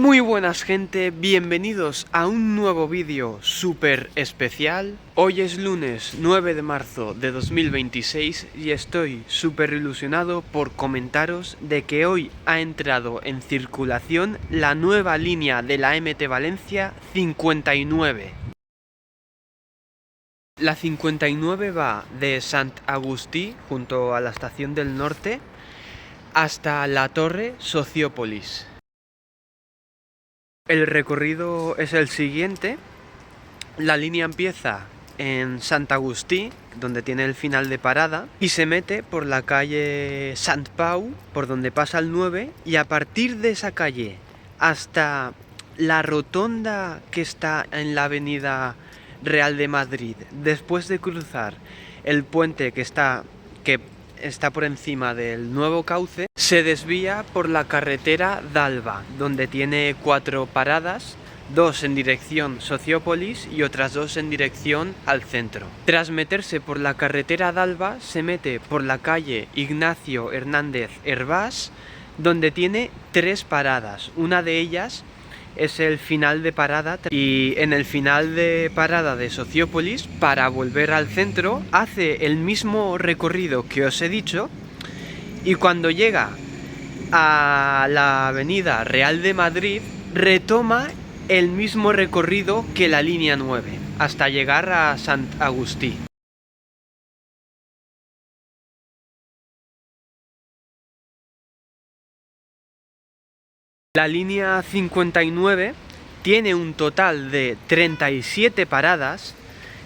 Muy buenas gente, bienvenidos a un nuevo vídeo súper especial. Hoy es lunes 9 de marzo de 2026 y estoy súper ilusionado por comentaros de que hoy ha entrado en circulación la nueva línea de la EMT Valencia 59. La 59 va de Sant Agustí, junto a la Estación del Norte, hasta la Torre, Sociópolis. El recorrido es el siguiente. La línea empieza en Sant Agustí, donde tiene el final de parada, y se mete por la calle Sant Pau, por donde pasa el 9, y a partir de esa calle hasta la rotonda que está en la avenida Real de Madrid, después de cruzar el puente que está por encima del nuevo cauce, se desvía por la carretera d'Alba, donde tiene 4 paradas, 2 en dirección Sociópolis y otras 2 en dirección al centro. Tras meterse por la carretera d'Alba, se mete por la calle Ignacio Hernández Hervás, donde tiene 3 paradas. Una de ellas es el final de parada, y en el final de parada de Sociópolis, para volver al centro, hace el mismo recorrido que os he dicho, y cuando llega a la avenida Real de Madrid retoma el mismo recorrido que la línea 9 hasta llegar a Sant Agustí. La línea 59 tiene un total de 37 paradas,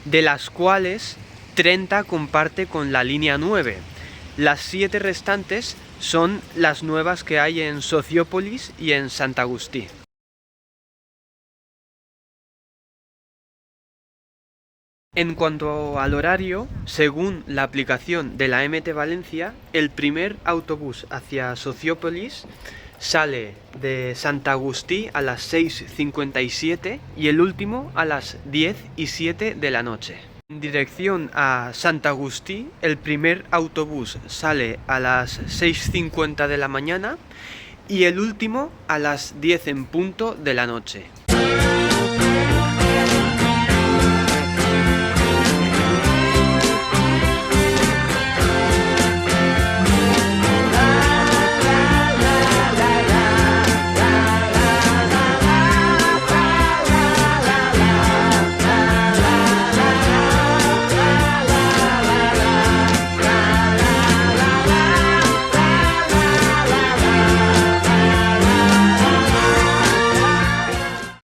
de las cuales 30 comparte con la línea 9. Las 7 restantes son las nuevas que hay en Sociópolis y en Sant Agustí. En cuanto al horario, según la aplicación de la EMT Valencia, el primer autobús hacia Sociópolis sale de Sant Agustí a las 6:57 y el último a las 10:07 de la noche. En dirección a Sant Agustí, el primer autobús sale a las 6:50 de la mañana y el último a las 10 en punto de la noche.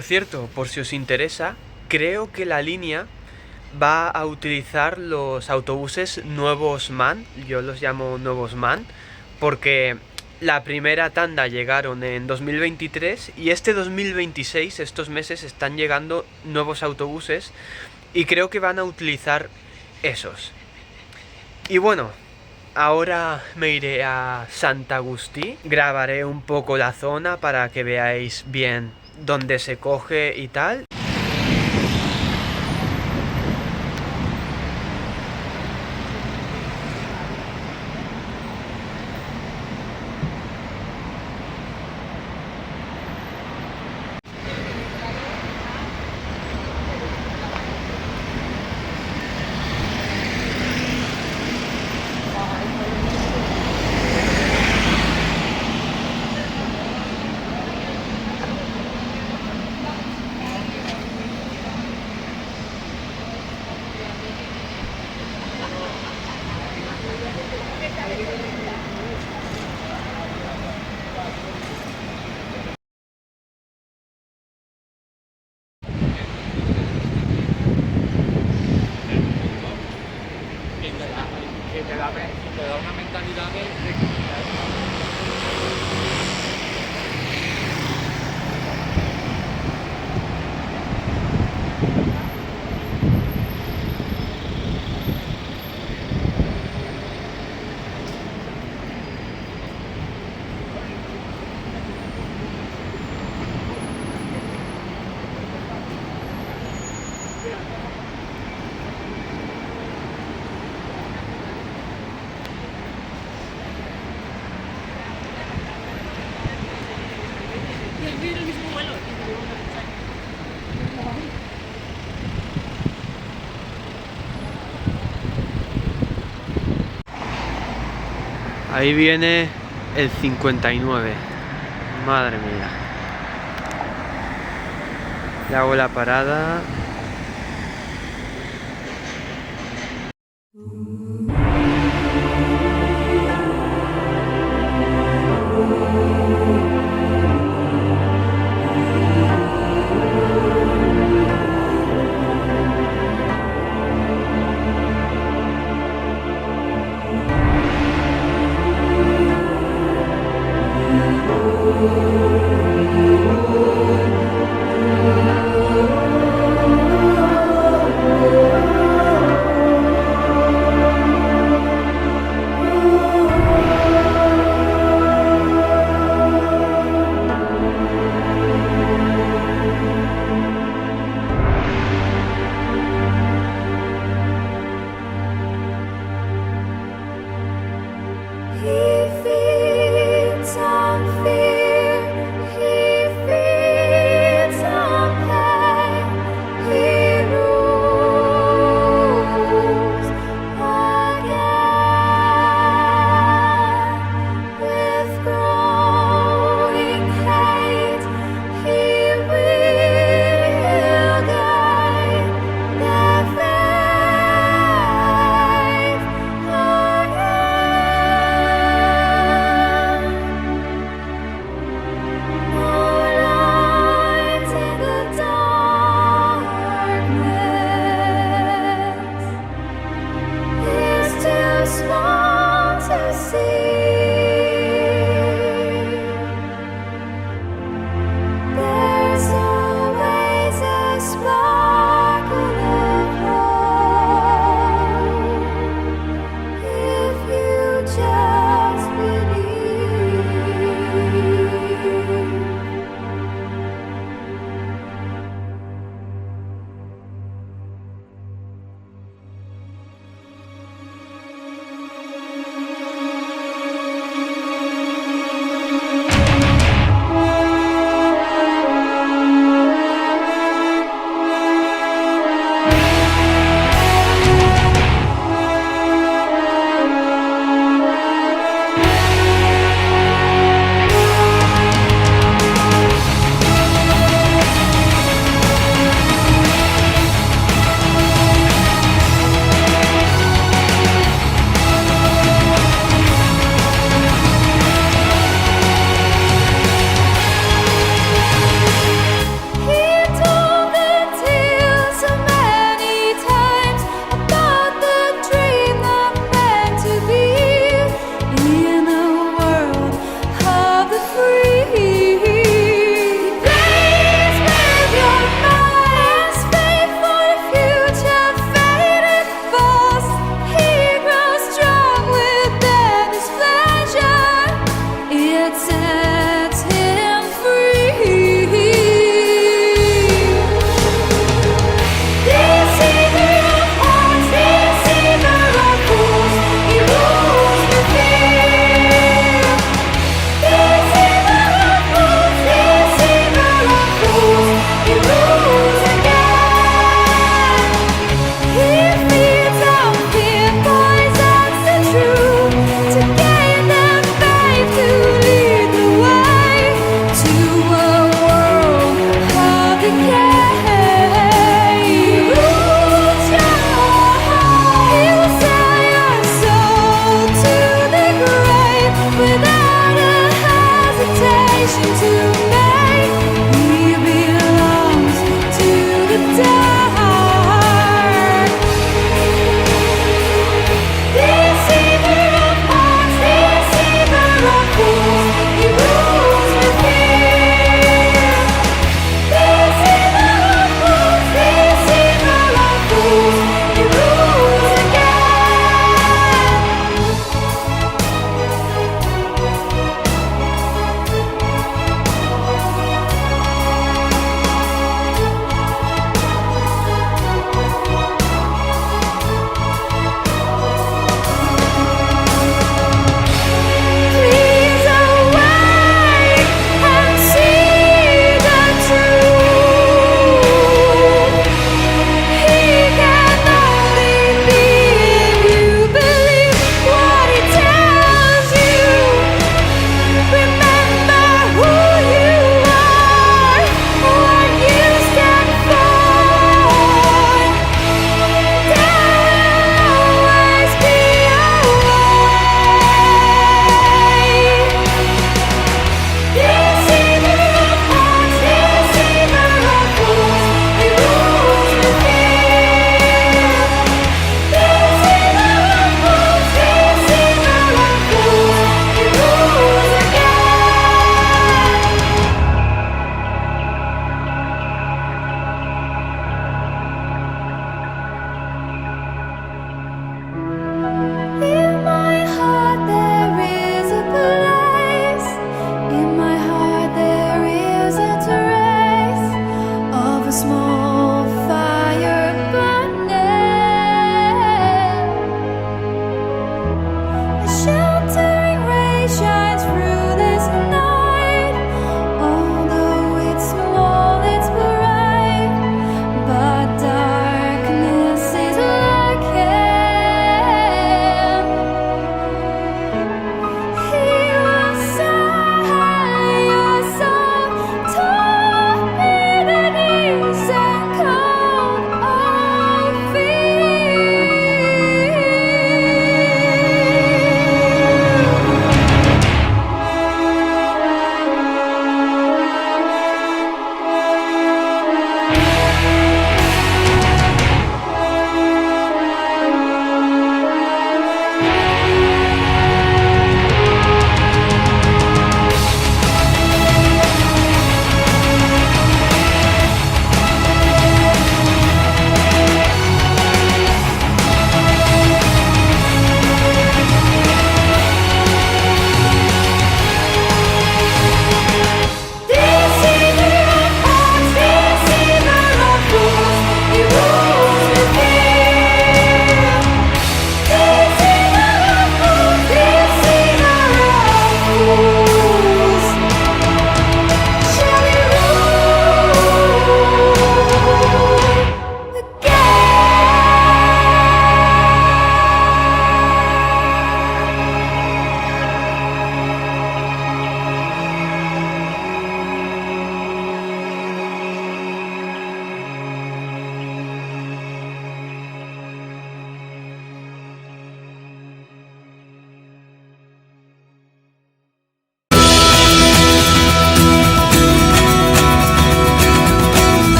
Cierto, por si os interesa, creo que la línea va a utilizar los autobuses nuevos MAN, yo los llamo nuevos MAN, porque la primera tanda llegaron en 2023 y este 2026, estos meses, están llegando nuevos autobuses y creo que van a utilizar esos. Y bueno, ahora me iré a Sant Agustí, grabaré un poco la zona para que veáis bien dónde se coge y tal. Te da una mentalidad de... Ahí viene el 59. Madre mía. Le hago la parada.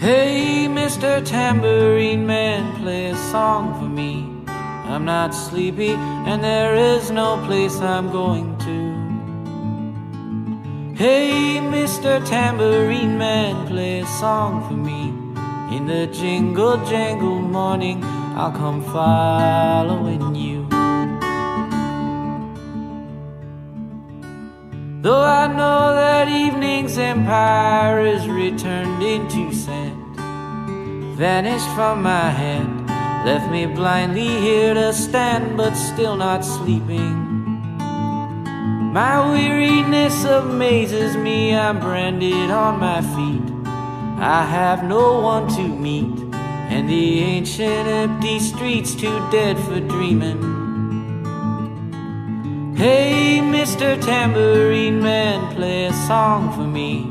Hey, Mr. Tambourine Man, play a song for me. I'm not sleepy and there is no place I'm going to. Hey, Mr. Tambourine Man, play a song for me. In the jingle jangle morning, I'll come following you. Though I know that evening's empire is returned into sand, vanished from my hand, left me blindly here to stand, but still not sleeping. My weariness amazes me, I'm branded on my feet. I have no one to meet, and the ancient empty streets too dead for dreaming. Hey, Mr. Tambourine Man, play a song for me.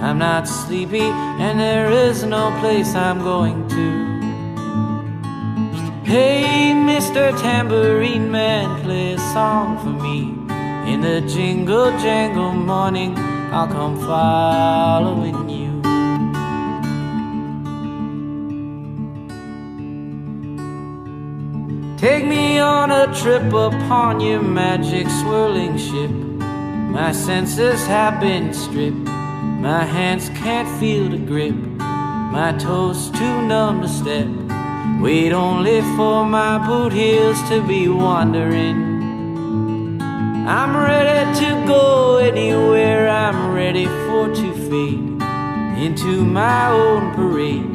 I'm not sleepy and there is no place I'm going to. Hey, Mr. Tambourine Man, play a song for me. In the jingle jangle morning, I'll come following you. Take me on a trip upon your magic swirling ship. My senses have been stripped, my hands can't feel the grip, my toes too numb to step. Wait only for my boot heels to be wandering. I'm ready to go anywhere, I'm ready for to fade into my own parade.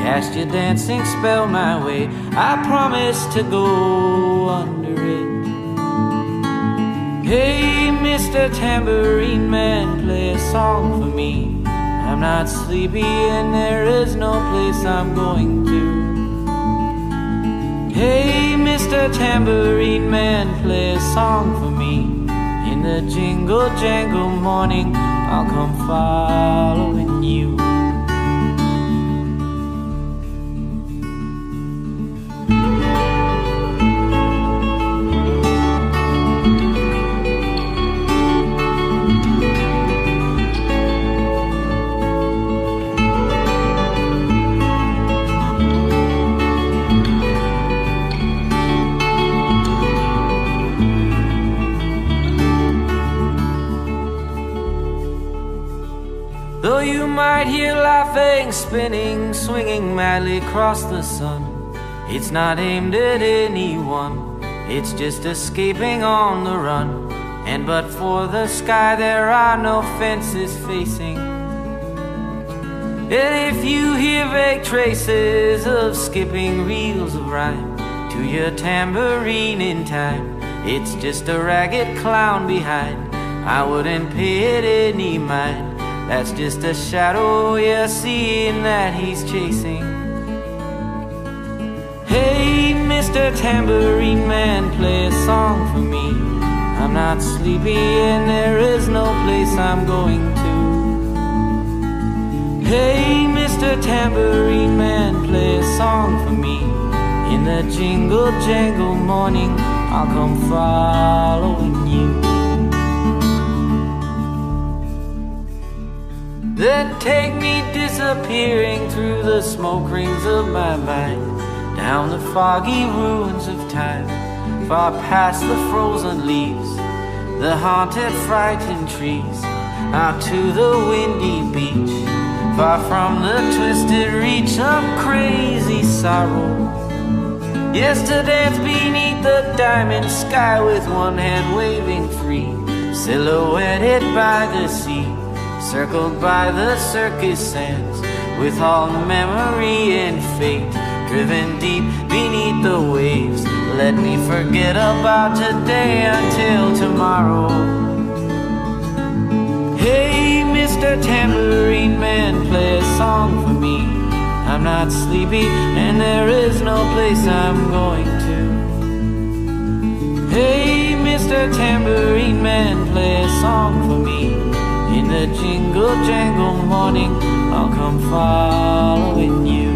Cast your dancing spell my way, I promise to go under it. Hey, Mr. Tambourine Man, play a song for me. I'm not sleepy and there is no place I'm going to. Hey, Mr. Tambourine Man, play a song for me. In the jingle jangle morning, I'll come following you. Though you might hear laughing, spinning, swinging madly across the sun, it's not aimed at anyone, it's just escaping on the run. And but for the sky there are no fences facing. And if you hear vague traces of skipping reels of rhyme to your tambourine in time, it's just a ragged clown behind. I wouldn't pay it any mind. That's just a shadow you're seeing that he's chasing. Hey, Mr. Tambourine Man, play a song for me. I'm not sleepy and there is no place I'm going to. Hey, Mr. Tambourine Man, play a song for me. In the jingle jangle morning, I'll come following you. Then take me disappearing through the smoke rings of my mind, down the foggy ruins of time, far past the frozen leaves, the haunted frightened trees, out to the windy beach, far from the twisted reach of crazy sorrow. Yes, to dance beneath the diamond sky with one hand waving free, silhouetted by the sea, circled by the circus sands, with all memory and fate driven deep beneath the waves. Let me forget about today until tomorrow. Hey, Mr. Tambourine Man, play a song for me. I'm not sleepy and there is no place I'm going to. Hey, Mr. Tambourine Man, play a song for me. In the jingle jangle morning, I'll come following you.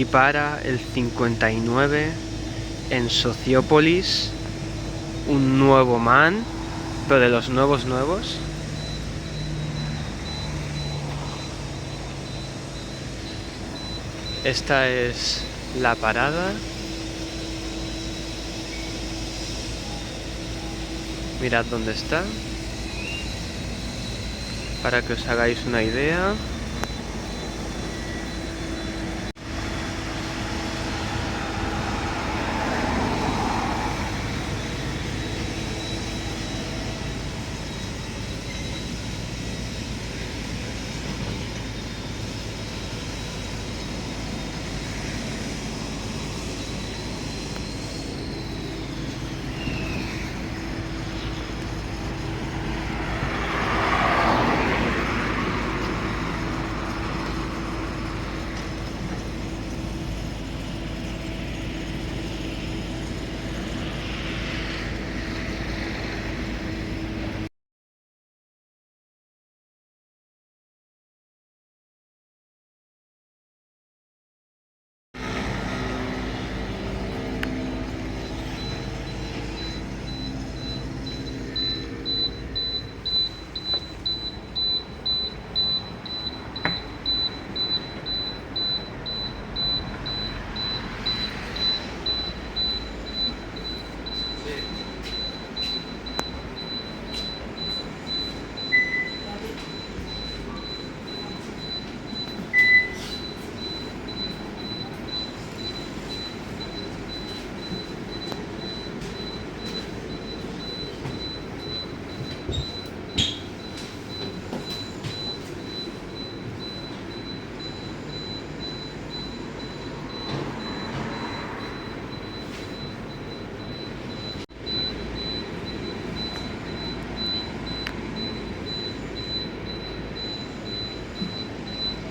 aquí para el 59 en Sociópolis, un nuevo man, pero de los nuevos. Esta es la parada. Mirad dónde está, para que os hagáis una idea.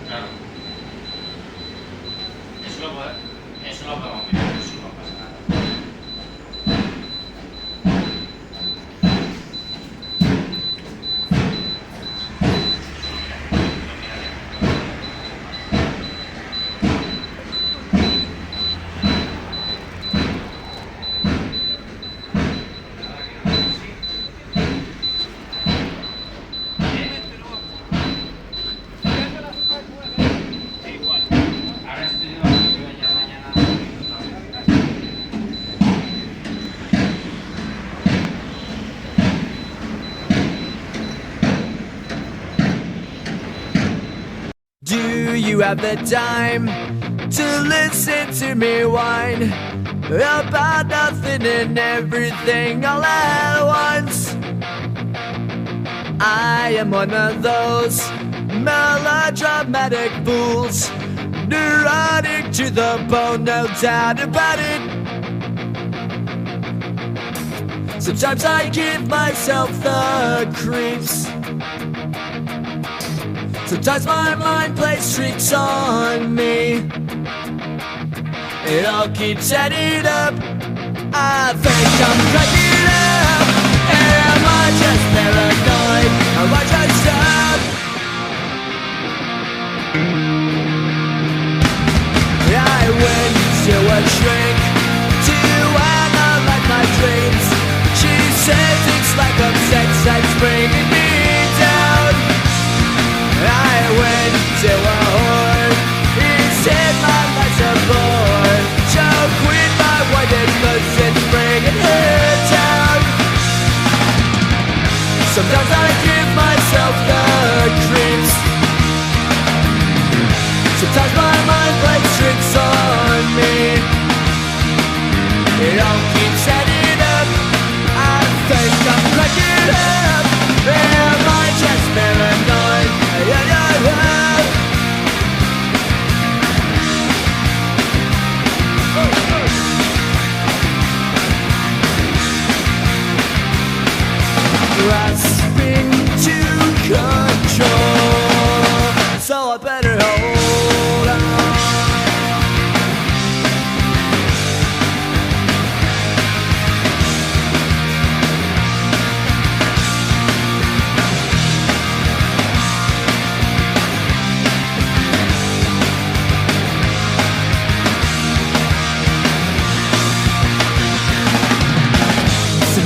Claro. Eso lo podemos mirar, eso no pasa nada. Ahora estoy ya mañana. Do you have the time to listen to me whine about nothing and everything all at once? I am one of those melodramatic fools, neurotic to the bone, no doubt about it. Sometimes I give myself the creeps. Sometimes my mind plays tricks on me. It all keeps adding up. I think I'm cracking up. Am I just paranoid? Am I just up? I went to a shrink to analyze my dreams. She says it's like upset sights bringing me down. I went to a whore. He said my life's a bore. So quit my white cause it's bringing her down. Sometimes I give myself the creeps. Sometimes my mind plays tricks on me. It all keeps adding up. I think I'm cracking up. Am I just paranoid? Grasping to control, so I better hold on.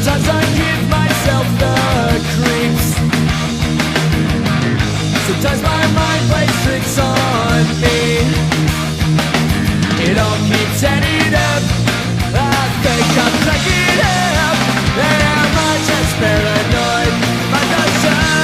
Sometimes I give myself the creeps. Sometimes my mind plays tricks on me. It all keeps adding up. I think I'm cracking up. Am I just paranoid? Am I not sure?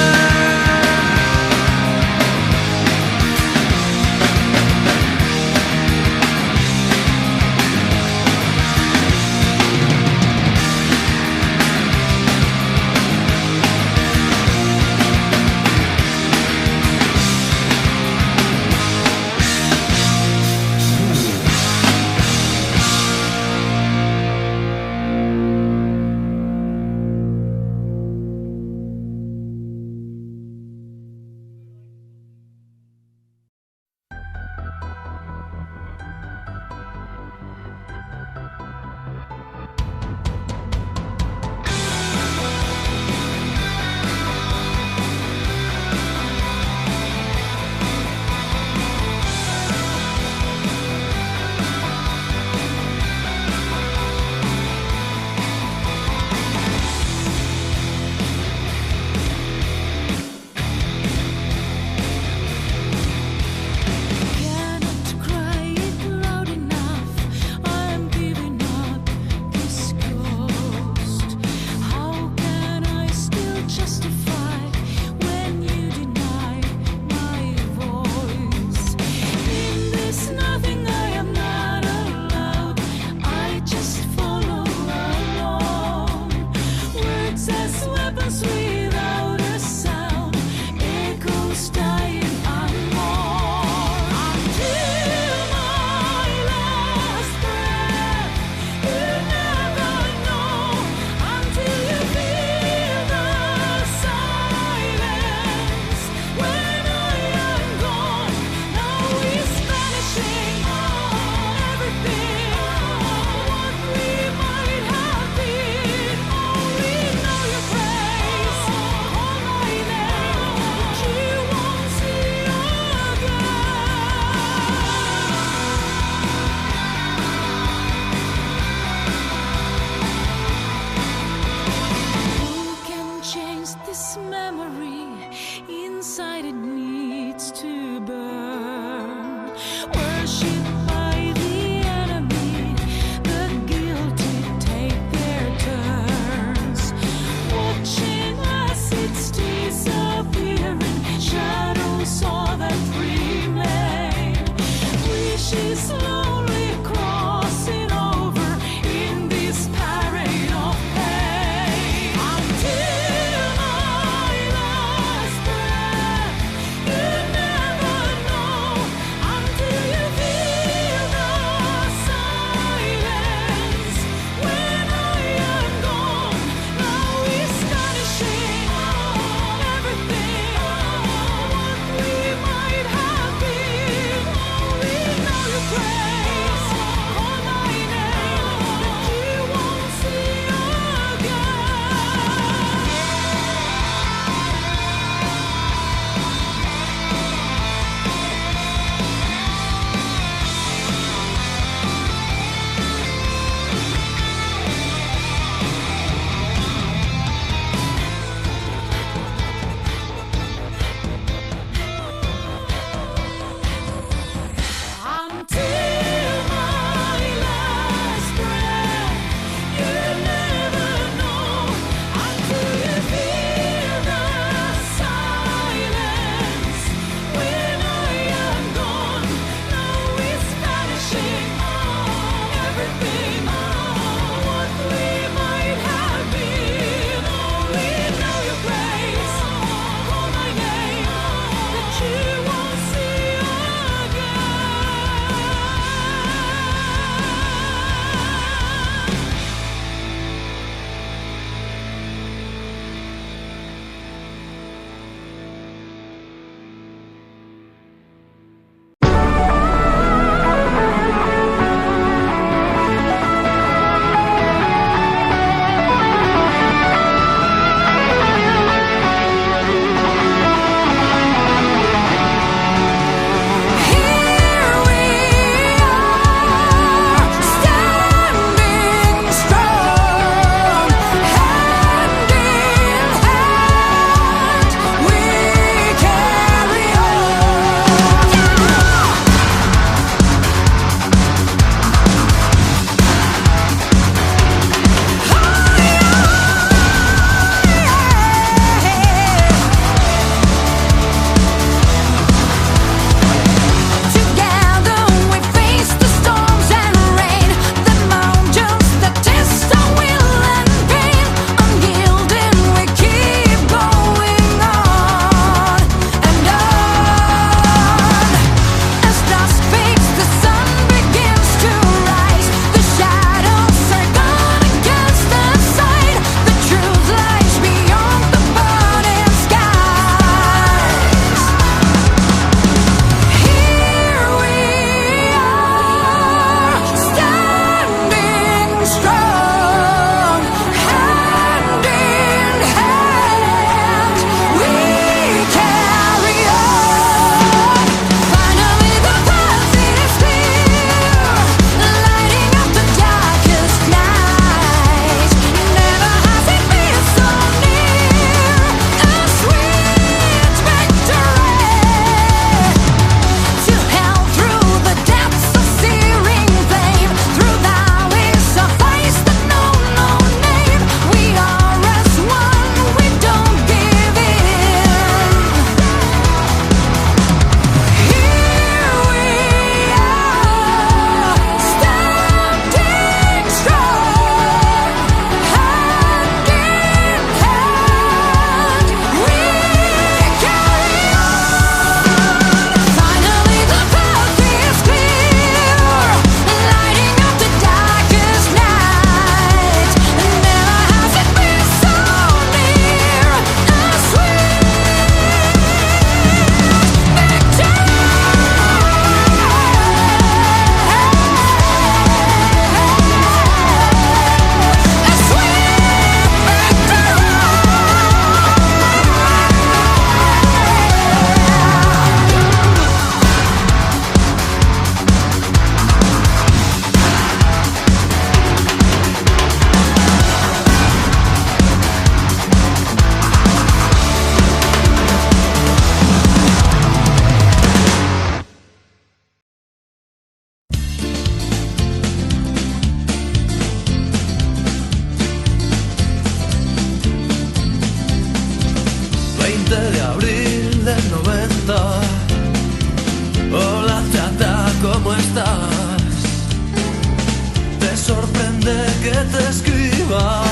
te escriba.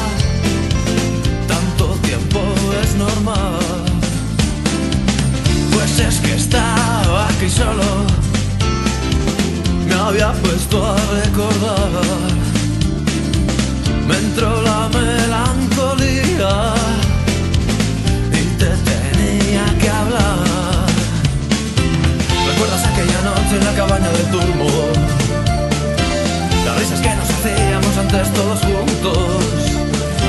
Tanto tiempo es normal. Pues es que estaba aquí solo, me había puesto a recordar. Me entró la melancolía y te tenía que hablar. ¿Recuerdas aquella noche en la cabaña del turbo? Las risas que nos hacíamos antes todos juntos.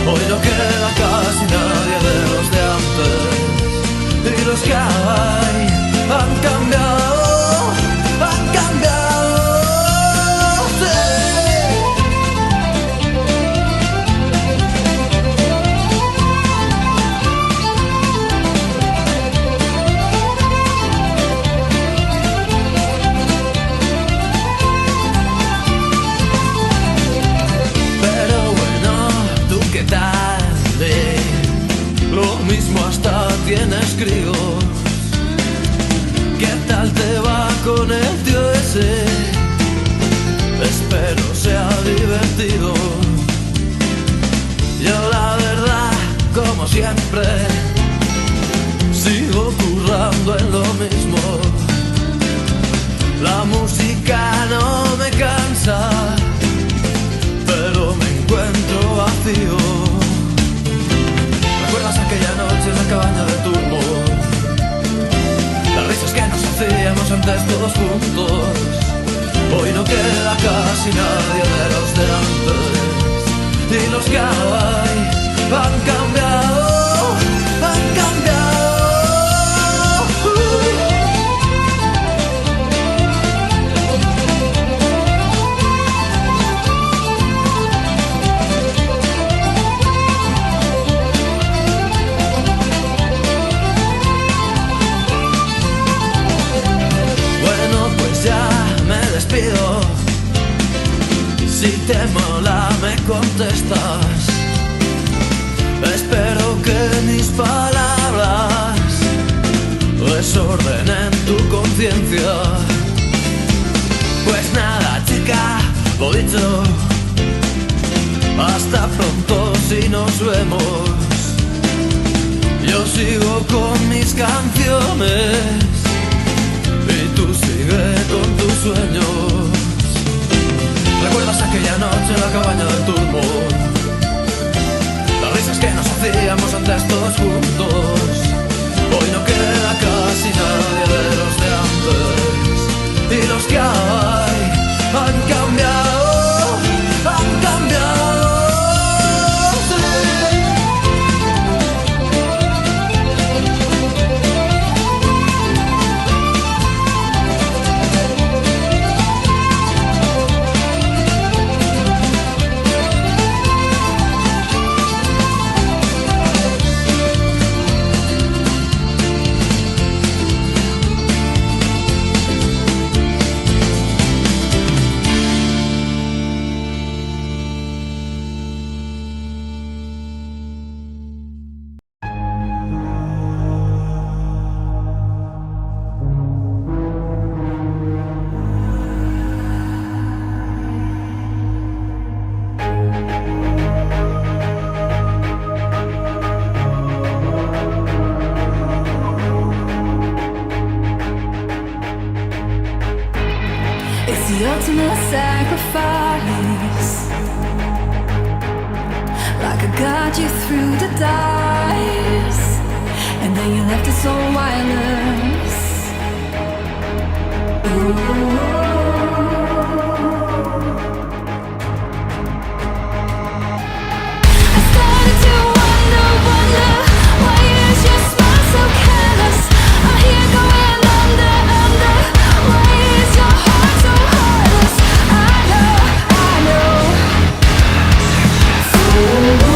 Hoy no queda casi nadie de los de antes. Y los que hay han cambiado, han cambiado. Lo mismo hasta tienes críos. ¿Qué tal te va con el tío ese? Espero sea divertido. Yo la verdad, como siempre, sigo currando en lo mismo. La música no me cansa, pero me encuentro vacío. ¿Recuerdas aquella noche en la cabaña del turbo? Las risas que nos hacíamos antes todos juntos. Hoy no queda casi nadie de los de antes. Y los que hay han cambiado, han cambiado. Si te mola me contestas. Espero que mis palabras desordenen tu conciencia. Pues nada, chica, lo dicho, hasta pronto si nos vemos. Yo sigo con mis canciones y tú sigue con tus sueños. ¿Recuerdas aquella noche en la cabaña del turbo? Las risas que nos hacíamos antes todos juntos. Hoy no queda casi nadie de los de antes. Y los que hay han cambiado, han cambiado. The ultimate sacrifice, like I got you through the dice, and then you left us all wireless. I started to wonder why is your smile so careless? I hear going under. Why is your heart so heartless? I know. Ooh.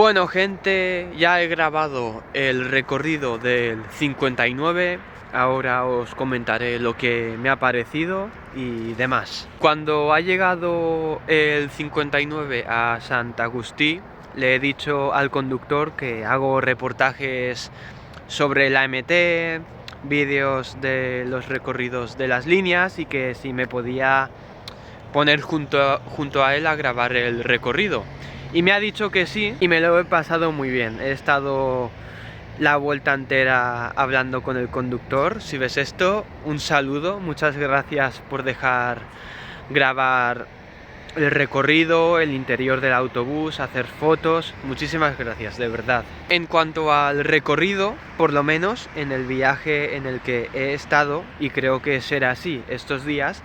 Bueno, gente, ya he grabado el recorrido del 59. Ahora os comentaré lo que me ha parecido y demás. Cuando ha llegado el 59 a Sant Agustí, le he dicho al conductor que hago reportajes sobre la EMT, vídeos de los recorridos de las líneas y que si me podía poner junto a él a grabar el recorrido. Y me ha dicho que sí y me lo he pasado muy bien. He estado la vuelta entera hablando con el conductor. Si ves esto, un saludo, muchas gracias por dejar grabar el recorrido, el interior del autobús, hacer fotos, muchísimas gracias, de verdad. En cuanto al recorrido, por lo menos en el viaje en el que he estado, y creo que será así estos días,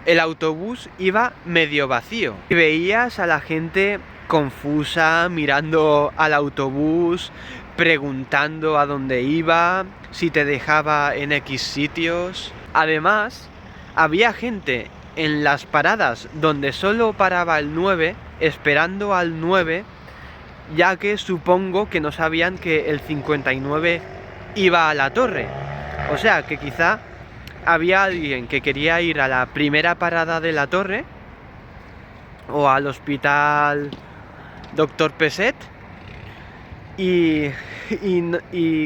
el autobús iba medio vacío y veías a la gente confusa mirando al autobús, preguntando a dónde iba, si te dejaba en X sitios. Además, había gente en las paradas donde solo paraba el 9, esperando al 9, ya que supongo que no sabían que el 59 iba a la Torre. O sea, que quizá había alguien que quería ir a la primera parada de la Torre o al hospital Dr. Peset y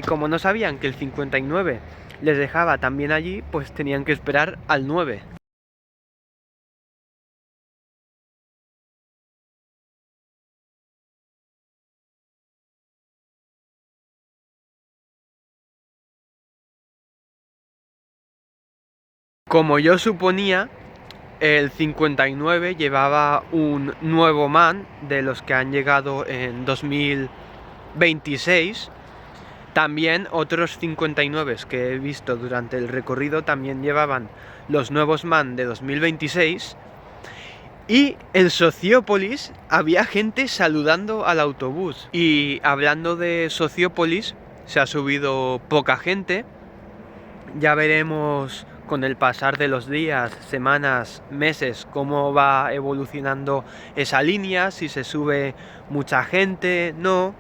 como no sabían que el 59 les dejaba también allí, pues tenían que esperar al 9. Como yo suponía, el 59 llevaba un nuevo man de los que han llegado en 2026. También otros 59 que he visto durante el recorrido también llevaban los nuevos man de 2026. Y en Sociópolis había gente saludando al autobús. Y hablando de Sociópolis, se ha subido poca gente. Ya veremos con el pasar de los días, semanas, meses, cómo va evolucionando esa línea, si se sube mucha gente, no,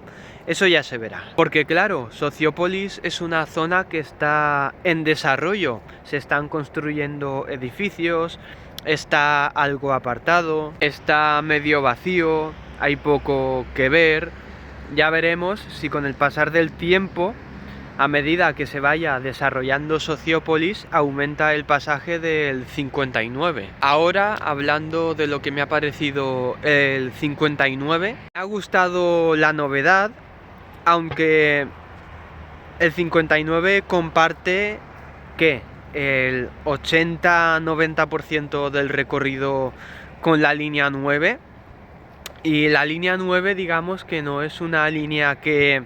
eso ya se verá. Porque claro, Sociópolis es una zona que está en desarrollo, se están construyendo edificios, está algo apartado, está medio vacío, hay poco que ver. Ya veremos si con el pasar del tiempo, a medida que se vaya desarrollando Sociópolis, aumenta el pasaje del 59. Ahora, hablando de lo que me ha parecido el 59, me ha gustado la novedad, aunque el 59 comparte que el 80-90% del recorrido con la línea 9. Y la línea 9, digamos que no es una línea que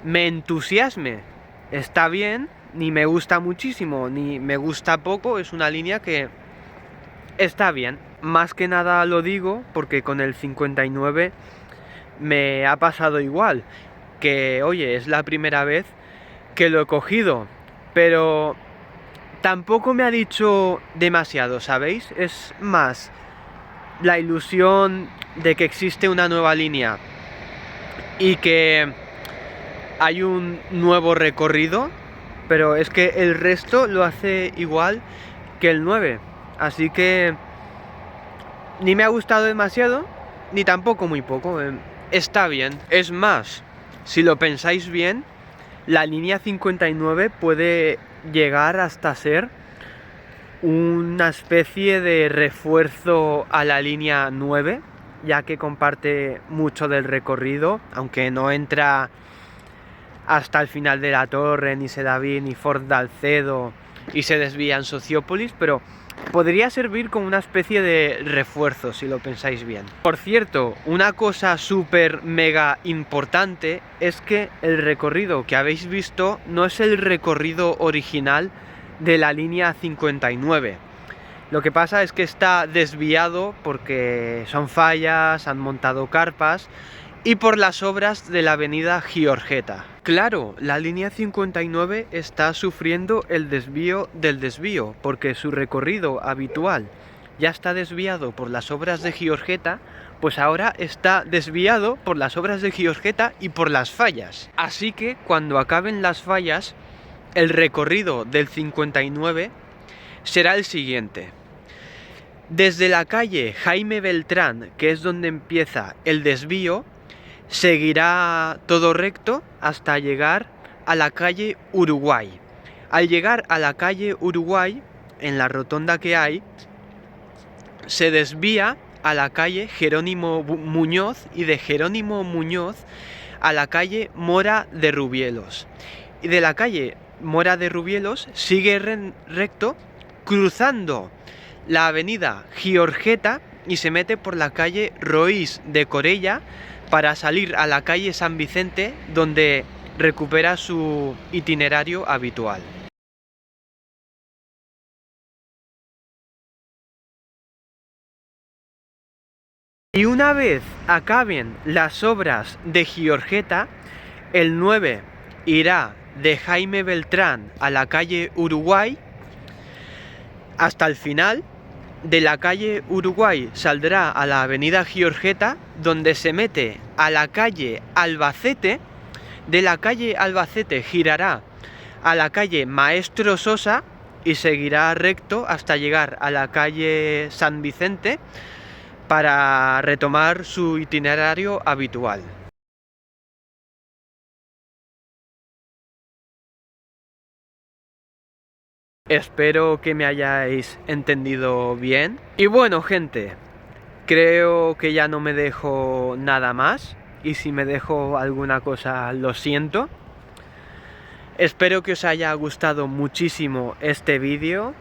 me entusiasme. Está bien, ni me gusta muchísimo, ni me gusta poco, es una línea que está bien. Más que nada lo digo porque con el 59 me ha pasado igual, que oye, es la primera vez que lo he cogido, pero tampoco me ha dicho demasiado, ¿sabéis? Es más la ilusión de que existe una nueva línea y que hay un nuevo recorrido, pero es que el resto lo hace igual que el 9, así que ni me ha gustado demasiado, ni tampoco muy poco, está bien. Es más, si lo pensáis bien, la línea 59 puede llegar hasta ser una especie de refuerzo a la línea 9, ya que comparte mucho del recorrido, aunque no entra hasta el final de la Torre, ni se da bien, ni Fort Dalcedo, y se desvía en Sociópolis, pero podría servir como una especie de refuerzo, si lo pensáis bien. Por cierto, una cosa súper mega importante es que el recorrido que habéis visto no es el recorrido original de la línea 59. Lo que pasa es que está desviado porque son fallas, han montado carpas y por las obras de la avenida Giorgetta. Claro, la línea 59 está sufriendo el desvío del desvío, porque su recorrido habitual ya está desviado por las obras de Giorgetta, pues ahora está desviado por las obras de Giorgetta y por las fallas. Así que cuando acaben las fallas, el recorrido del 59 será el siguiente. Desde la calle Jaime Beltrán, que es donde empieza el desvío, seguirá todo recto hasta llegar a la calle Uruguay. Al llegar a la calle Uruguay, en la rotonda que hay, se desvía a la calle Jerónimo Muñoz y de Jerónimo Muñoz a la calle Mora de Rubielos. Y de la calle Mora de Rubielos sigue recto cruzando la avenida Giorgetta y se mete por la calle Roís de Corella para salir a la calle San Vicente, donde recupera su itinerario habitual. Y una vez acaben las obras de Giorgetta, el 9 irá de Jaime Beltrán a la calle Uruguay hasta el final. De la calle Uruguay saldrá a la avenida Giorgetta, donde se mete a la calle Albacete. De la calle Albacete girará a la calle Maestro Sosa y seguirá recto hasta llegar a la calle San Vicente para retomar su itinerario habitual. Espero que me hayáis entendido bien. Y bueno, gente, creo que ya no me dejo nada más. Y si me dejo alguna cosa, lo siento. Espero que os haya gustado muchísimo este vídeo.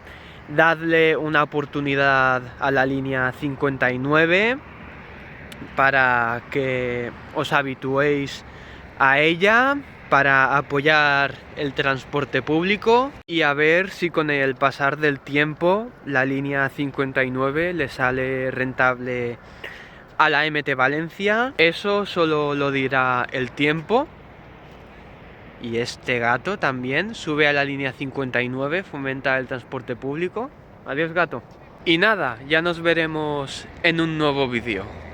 Dadle una oportunidad a la línea 59 para que os habituéis a ella, para apoyar el transporte público y a ver si con el pasar del tiempo la línea 59 le sale rentable a la EMT Valencia. Eso solo lo dirá el tiempo. Y este gato también sube a la línea 59, fomenta el transporte público. Adiós, gato. Y nada, ya nos veremos en un nuevo vídeo.